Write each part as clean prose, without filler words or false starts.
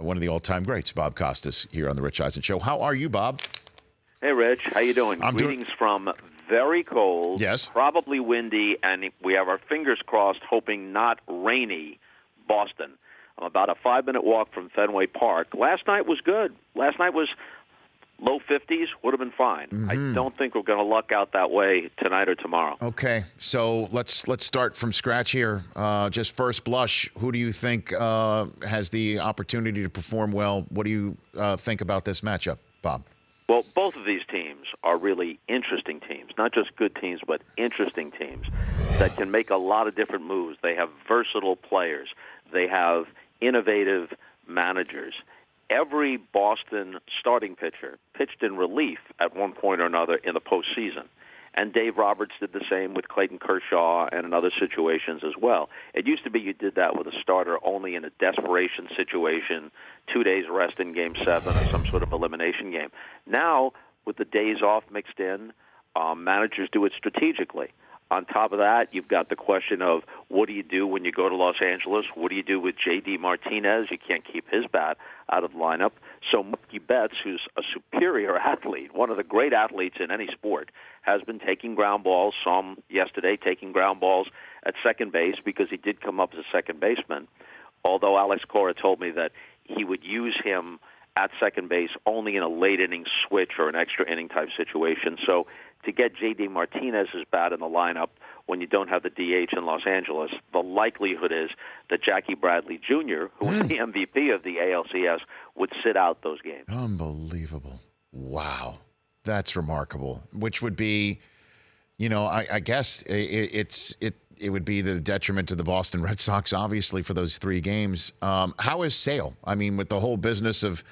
one of the all-time greats, Bob Costas, here on the Rich Eisen Show. How are you, Bob? Hey, Rich. How you doing? I'm Greetings from very cold, Yes. probably windy, and we have our fingers crossed, hoping not rainy, Boston. I'm about a 5-minute walk from Fenway Park. Last night was good. Last night was low 50s, would have been fine. I don't think we're going to luck out that way tonight or tomorrow. Okay, so let's start from scratch here. Just first blush, who do you think has the opportunity to perform well? What do you think about this matchup, Bob? Well, both of these teams are really interesting teams, not just good teams, but interesting teams that can make a lot of different moves. They have versatile players. They have innovative managers. Every Boston starting pitcher pitched in relief at one point or another in the postseason. And Dave Roberts did the same with Clayton Kershaw and in other situations as well. It used to be you did that with a starter only in a desperation situation, 2 days rest in Game 7 or some sort of elimination game. Now, with the days off mixed in, managers do it strategically. On top of that, you've got the question of what do you do when you go to Los Angeles? What do you do with J.D. Martinez? You can't keep his bat out of the lineup. So Mookie Betts, who's a superior athlete, one of the great athletes in any sport, has been taking ground balls. Saw him yesterday taking ground balls at second base because he did come up as a second baseman, although Alex Cora told me that he would use him at second base only in a late inning switch or an extra inning type situation. So to get J.D. Martinez's bat in the lineup when you don't have the DH in Los Angeles, the likelihood is that Jackie Bradley Jr., who was the MVP of the ALCS, would sit out those games. Unbelievable. Wow. That's remarkable. Which would be, I guess it would be the detriment to the Boston Red Sox, obviously, for those 3 games. How is Sale? I mean, with the whole business of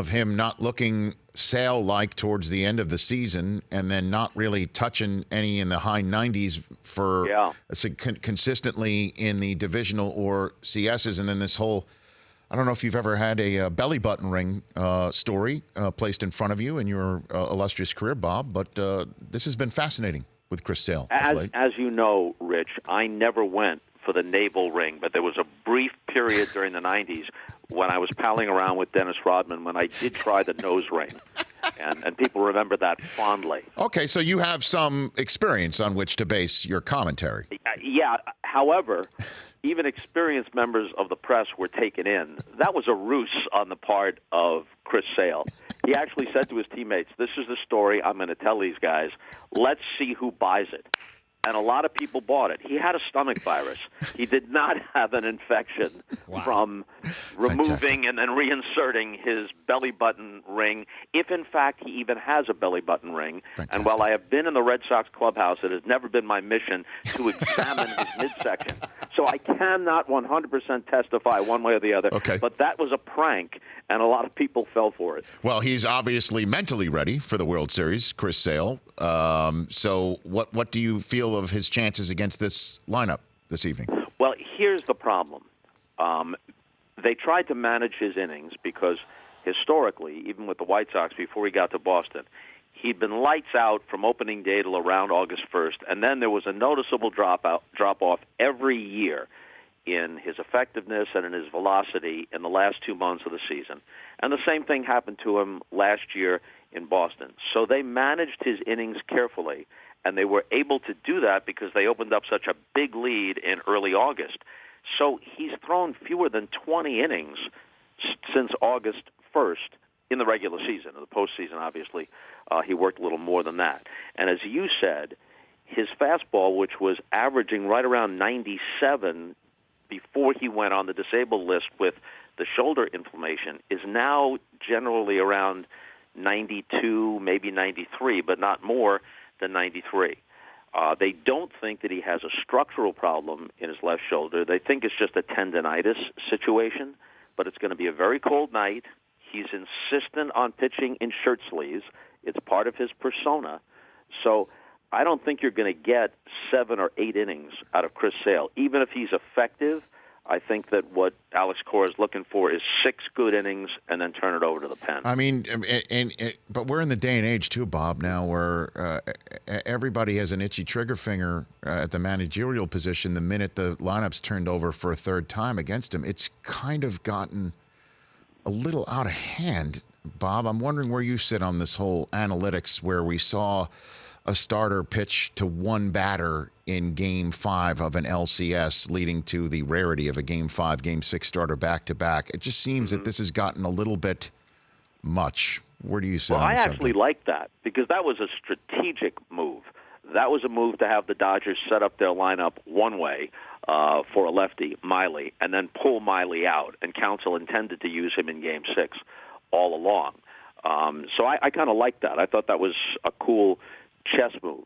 him not looking Sale-like towards the end of the season and then not really touching any in the high 90s for consistently in the divisional or CSs, and then this whole, I don't know if you've ever had a belly button ring story placed in front of you in your illustrious career, Bob, but this has been fascinating with Chris Sale. As you know, Rich, I never went for the navel ring, but there was a brief period during the 90s when I was palling around with Dennis Rodman when I did try the nose ring, and people remember that fondly. Okay, so you have some experience on which to base your commentary. Yeah, however, even experienced members of the press were taken in. That was a ruse on the part of Chris Sale. He actually said to his teammates, this is the story I'm going to tell these guys. Let's see who buys it. And a lot of people bought it. He had a stomach virus. He did not have an infection from removing and then reinserting his belly button ring, if in fact he even has a belly button ring. And while I have been in the Red Sox clubhouse, it has never been my mission to examine his midsection. So I cannot 100% testify one way or the other. Okay. But that was a prank, and a lot of people fell for it. Well, he's obviously mentally ready for the World Series, Chris Sale. So what do you feel of his chances against this lineup this evening? Well, here's the problem. They tried to manage his innings because historically, even with the White Sox before he got to Boston, he'd been lights out from opening day till around August 1st, and then there was a noticeable drop-off every year in his effectiveness and in his velocity in the last 2 months of the season. And the same thing happened to him last year in Boston. So they managed his innings carefully, and they were able to do that because they opened up such a big lead in early August. So he's thrown fewer than 20 innings since August 1st in the regular season. In the postseason, obviously, he worked a little more than that. And as you said, his fastball, which was averaging right around 97 before he went on the disabled list with the shoulder inflammation, is now generally around 92, maybe 93, but not more than 93. They don't think that he has a structural problem in his left shoulder. They think it's just a tendonitis situation, but it's going to be a very cold night. He's insistent on pitching in shirt sleeves. It's part of his persona. So I don't think you're going to get 7 or 8 innings out of Chris Sale. Even if he's effective, I think that what Alex Cora is looking for is 6 good innings and then turn it over to the pen. I mean, but we're in the day and age, too, Bob, now where everybody has an itchy trigger finger at the managerial position the minute the lineup's turned over for a third time against him. It's kind of gotten a little out of hand. Bob, I'm wondering where you sit on this whole analytics where we saw a starter pitch to one batter in Game 5 of an LCS, leading to the rarity of a Game 5, Game 6 starter back-to-back. It just seems that this has gotten a little bit much. Where do you sit Well, on I the actually subject? like that because that was a strategic move. That was a move to have the Dodgers set up their lineup one way for a lefty, Miley, and then pull Miley out. And Counsell intended to use him in Game 6 all along. So I kind of like that. I thought that was a cool chess move.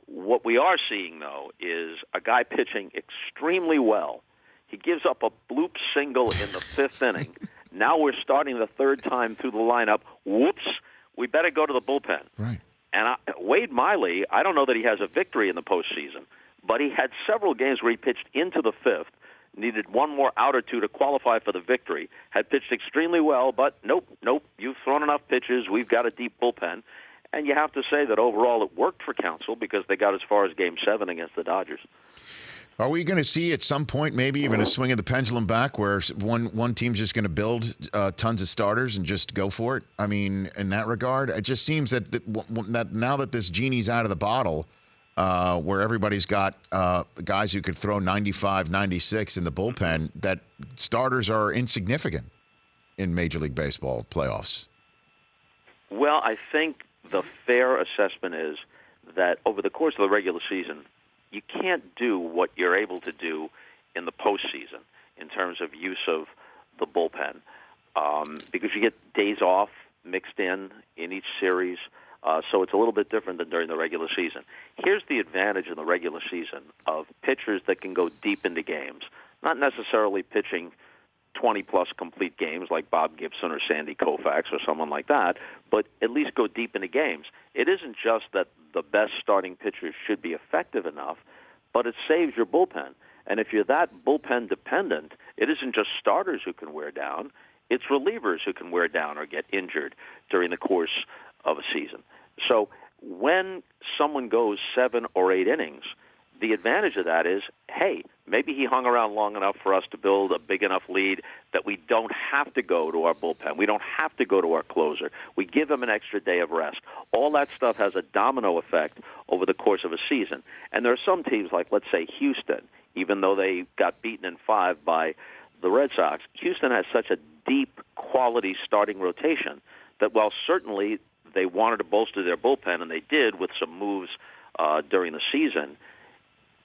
What we are seeing, though, is a guy pitching extremely well. He gives up a bloop single in the 5th inning. Now we're starting the 3rd time through the lineup. Whoops, we better go to the bullpen. Right. And Wade Miley, I don't know that he has a victory in the postseason, but he had several games where he pitched into the 5th, needed one more out or two to qualify for the victory, had pitched extremely well, but nope, you've thrown enough pitches, we've got a deep bullpen. And you have to say that overall it worked for Counsell because they got as far as Game 7 against the Dodgers. Are we going to see at some point maybe even a swing of the pendulum back where one team's just going to build tons of starters and just go for it? I mean, in that regard, it just seems that now that this genie's out of the bottle, where everybody's got guys who could throw 95, 96 in the bullpen, that starters are insignificant in Major League Baseball playoffs. Well, I think the fair assessment is that over the course of the regular season, you can't do what you're able to do in the postseason in terms of use of the bullpen because you get days off mixed in each series, so it's a little bit different than during the regular season. Here's the advantage in the regular season of pitchers that can go deep into games, not necessarily pitching 20-plus complete games like Bob Gibson or Sandy Koufax or someone like that, but at least go deep into games. It isn't just that the best starting pitchers should be effective enough, but it saves your bullpen. And if you're that bullpen dependent, it isn't just starters who can wear down, it's relievers who can wear down or get injured during the course of a season. So when someone goes 7 or 8 innings, the advantage of that is, hey, maybe he hung around long enough for us to build a big enough lead that we don't have to go to our bullpen. We don't have to go to our closer. We give him an extra day of rest. All that stuff has a domino effect over the course of a season. And there are some teams like, let's say, Houston, even though they got beaten in 5 by the Red Sox, Houston has such a deep quality starting rotation that while certainly they wanted to bolster their bullpen, and they did with some moves during the season,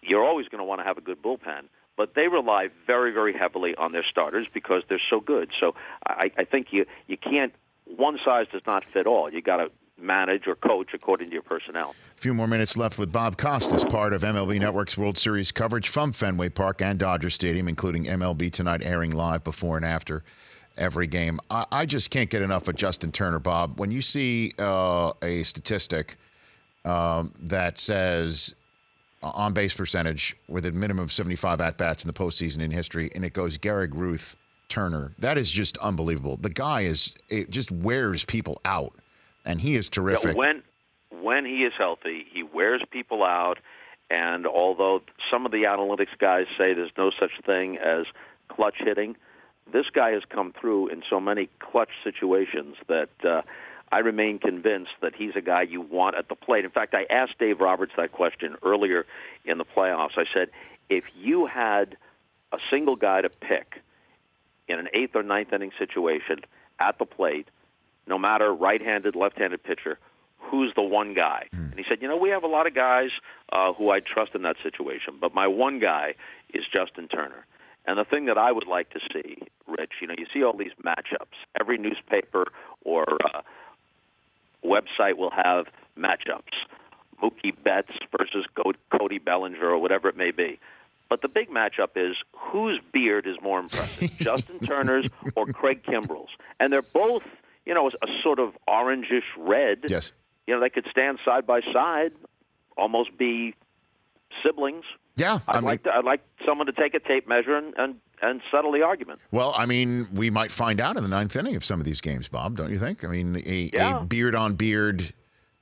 you're always going to want to have a good bullpen, but they rely very, very heavily on their starters because they're so good. So I think you can't, one size does not fit all. You got to manage or coach according to your personnel. A few more minutes left with Bob Costas, part of MLB Network's World Series coverage from Fenway Park and Dodger Stadium, including MLB Tonight airing live before and after every game. I just can't get enough of Justin Turner, Bob. When you see a statistic that says on-base percentage with a minimum of 75 at-bats in the postseason in history, and it goes Gehrig, Ruth, Turner. That is just unbelievable. The guy it just wears people out, and he is terrific. Yeah, when he is healthy, he wears people out, and although some of the analytics guys say there's no such thing as clutch hitting, this guy has come through in so many clutch situations that I remain convinced that he's a guy you want at the plate. In fact, I asked Dave Roberts that question earlier in the playoffs. I said, if you had a single guy to pick in an 8th or 9th inning situation at the plate, no matter right-handed, left-handed pitcher, who's the one guy? And he said, we have a lot of guys who I trust in that situation, but my one guy is Justin Turner. And the thing that I would like to see, Rich, you see all these matchups. Every newspaper or website will have matchups. Mookie Betts versus Cody Bellinger or whatever it may be. But the big matchup is whose beard is more impressive, Justin Turner's or Craig Kimbrell's. And they're both, a sort of orangish red. Yes. They could stand side by side, almost be siblings. Yeah. I'd like someone to take a tape measure and settle the argument. Well, we might find out in the 9th inning of some of these games, Bob, don't you think? A beard-on-beard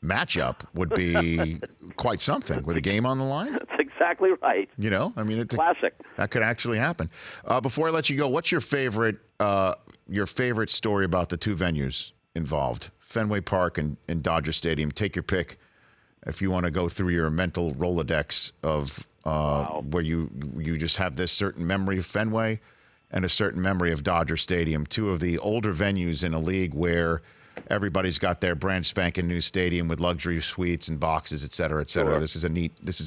matchup would be quite something with a game on the line. That's exactly right. You know, I mean, Classic. That could actually happen. Before I let you go, what's your favorite story about the two venues involved, Fenway Park and Dodger Stadium? Take your pick. If you want to go through your mental Rolodex of where you just have this certain memory of Fenway and a certain memory of Dodger Stadium, two of the older venues in a league where everybody's got their brand spanking new stadium with luxury suites and boxes, et cetera, et cetera. Sure. This is a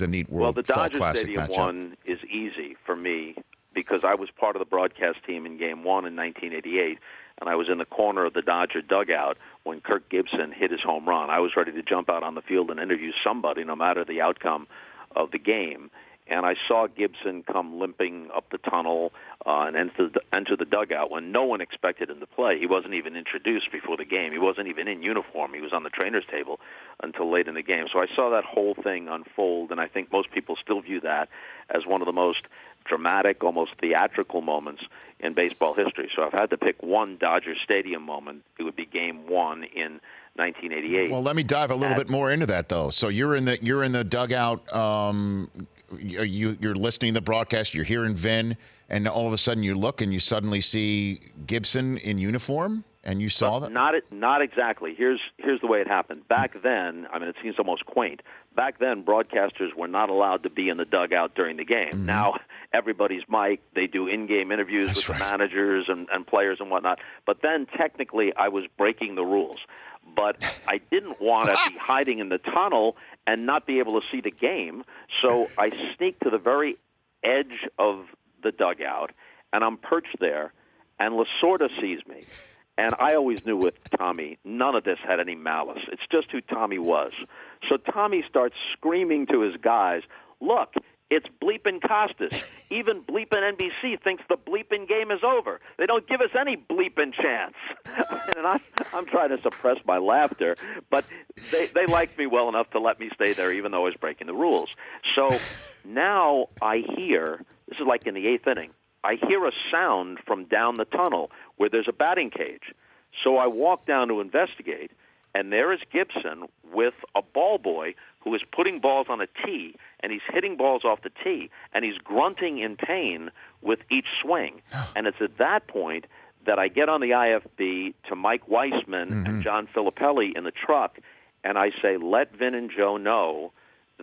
neat Well, the Fall Dodger Classic Stadium matchup. one is easy for me because I was part of the broadcast team in Game 1 in 1988, and I was in the corner of the Dodger dugout when Kirk Gibson hit his home run. I was ready to jump out on the field and interview somebody, no matter the outcome of the game. And I saw Gibson come limping up the tunnel and enter the dugout when no one expected him to play. He wasn't even introduced before the game. He wasn't even in uniform. He was on the trainer's table until late in the game. So I saw that whole thing unfold, and I think most people still view that as one of the most dramatic, almost theatrical moments in baseball history. So if I had to pick one Dodger Stadium moment, it would be Game 1 in 1988. Well, let me dive a little bit more into that, though. So you're in the dugout. You're listening to the broadcast. You're hearing Vin, and all of a sudden you look and you suddenly see Gibson in uniform, and you saw that. Not exactly. Here's the way it happened. Back then, I mean, it seems almost quaint. Back then, broadcasters were not allowed to be in the dugout during the game. Mm-hmm. Now everybody's mic'd. They do in-game interviews with the managers and players and whatnot. But then, technically, I was breaking the rules. But I didn't want to be hiding in the tunnel and not be able to see the game. So I sneaked to the very edge of the dugout, and I'm perched there, and Lasorda sees me. And I always knew with Tommy, none of this had any malice. It's just who Tommy was. So Tommy starts screaming to his guys, look, it's bleeping Costas. Even bleeping NBC thinks the bleeping game is over. They don't give us any bleeping chance. And I'm trying to suppress my laughter, but they liked me well enough to let me stay there even though I was breaking the rules. So now I hear, this is like in the eighth inning, I hear a sound from down the tunnel where there's a batting cage. So I walk down to investigate, and there is Gibson with a ball boy who is putting balls on a tee, and he's hitting balls off the tee, and he's grunting in pain with each swing. And it's at that point that I get on the IFB to Mike Weissman and John Filippelli in the truck, and I say, let Vin and Joe know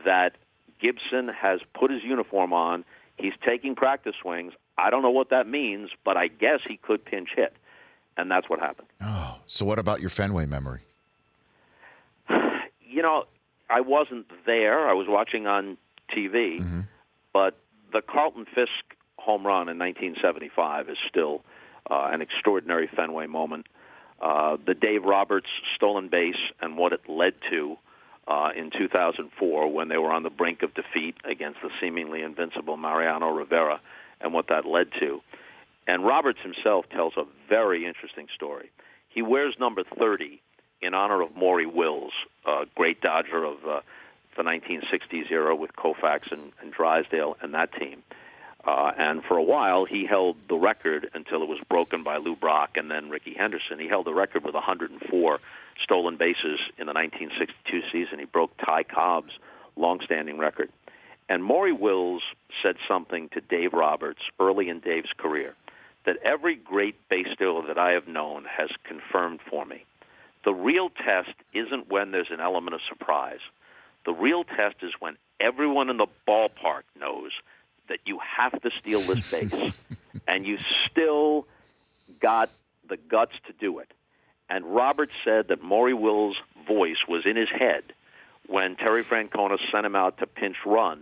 that Gibson has put his uniform on. He's taking practice swings. I don't know what that means, but I guess he could pinch hit. And that's what happened. Oh, so what about your Fenway memory? You know, I wasn't there. I was watching on TV. Mm-hmm. But the Carlton Fisk home run in 1975 is still an extraordinary Fenway moment. The Dave Roberts stolen base and what it led to in 2004 when they were on the brink of defeat against the seemingly invincible Mariano Rivera and what that led to. And Roberts himself tells a very interesting story. He wears number 30 in honor of Maury Wills, a great Dodger of the 1960s era with Koufax and Drysdale and that team. And for a while, he held the record until it was broken by Lou Brock and then Rickey Henderson. He held the record with 104 stolen bases in the 1962 season. He broke Ty Cobb's longstanding record. And Maury Wills said something to Dave Roberts early in Dave's career that every great base stealer that I have known has confirmed for me. The real test isn't when there's an element of surprise. The real test is when everyone in the ballpark knows that you have to steal this base, and you still got the guts to do it. And Roberts said that Maury Wills' voice was in his head when Terry Francona sent him out to pinch run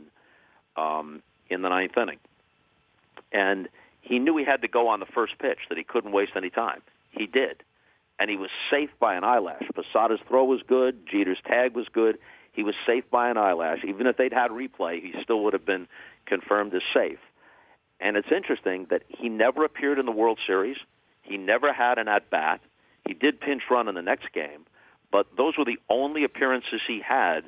in the ninth inning. And he knew he had to go on the first pitch, that he couldn't waste any time. He did. And he was safe by an eyelash. Posada's throw was good. Jeter's tag was good. He was safe by an eyelash. Even if they'd had replay, he still would have been confirmed as safe. And it's interesting that he never appeared in the World Series. He never had an at-bat. He did pinch run in the next game, but those were the only appearances he had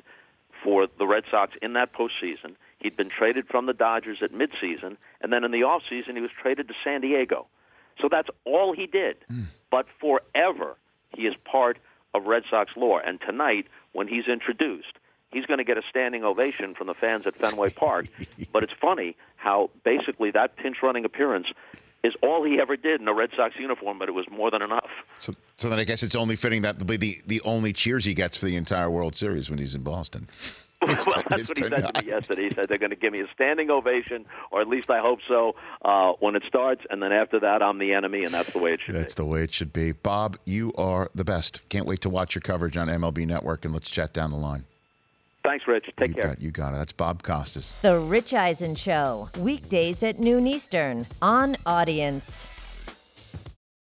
for the Red Sox in that postseason. He'd been traded from the Dodgers at midseason, and then in the offseason he was traded to San Diego. So that's all he did. But forever he is part of Red Sox lore. And tonight, when he's introduced, he's going to get a standing ovation from the fans at Fenway Park. But it's funny how basically that pinch running appearance is all he ever did in a Red Sox uniform, but it was more than enough. So then I guess it's only fitting that will be the only cheers he gets for the entire World Series when he's in Boston. Well, that's what he said to me yesterday. He said they're going to give me a standing ovation, or at least I hope so, when it starts, and then after that, I'm the enemy, and that's the way it should be. That's the way it should be. Bob, you are the best. Can't wait to watch your coverage on MLB Network, and let's chat down the line. Thanks, Rich. Take care. You got it. That's Bob Costas. The Rich Eisen Show, weekdays at noon Eastern on Audience.